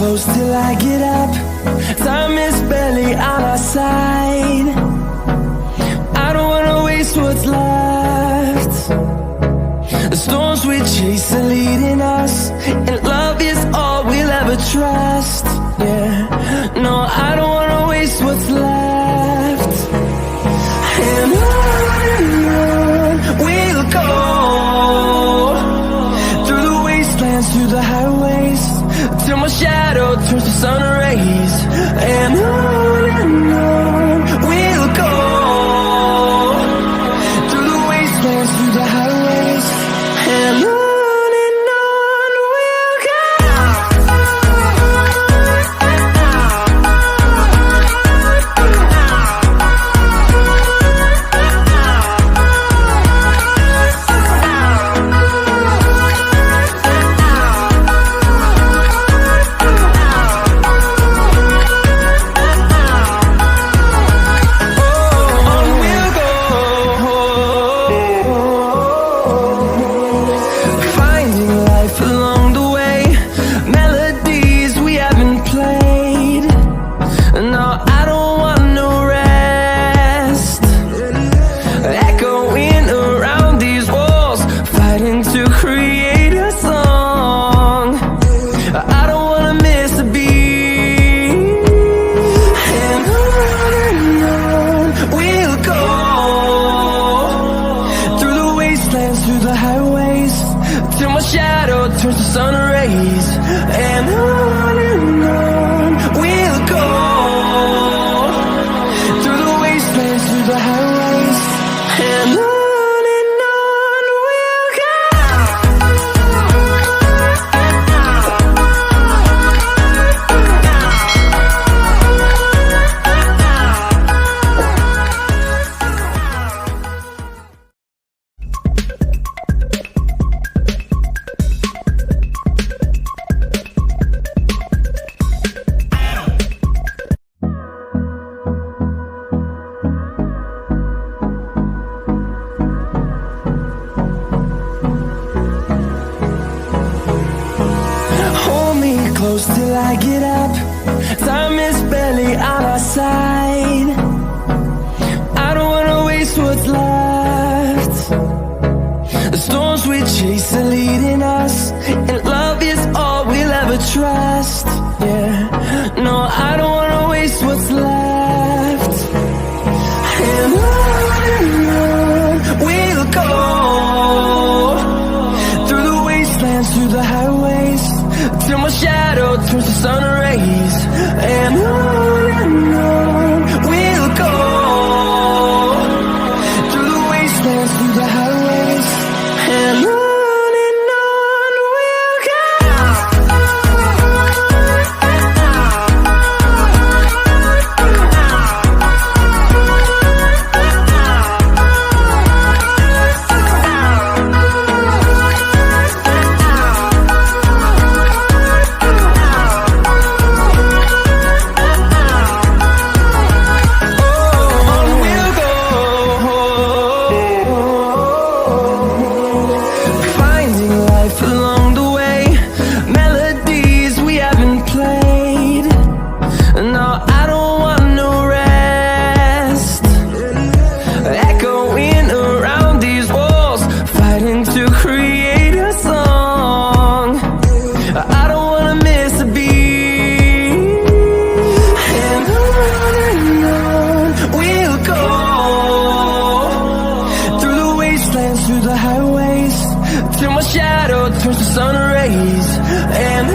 close till I get up. Time is barely on our side. I don't wanna waste what's left. The storms we chase are leading us, and love is all we'll ever trust. Yeah, no, I don't wanna waste what's left. And on we'll go, through the wastelands, through the highways, till my shadow turns to sun rays. And on we'll go, through the wastelands, through the highways, and on we'll go. Through the highways, till my shadow turns to sun rays. And on we'll go, through the wastelands, through the highways, and on we'll go. Close till I get up. Time is barely on our side. I don't wanna waste what's left. The storms we chase are leading us, and love is all we'll ever trust. Yeah, no, I don't wanna waste what's left. And on we'll go, through the wastelands, through the highways, till my shadow turns to sun rays. And on we'll go, through the wastelands, through the highways, and on we'll go. Through the highways, till my shadow turns to sun rays. And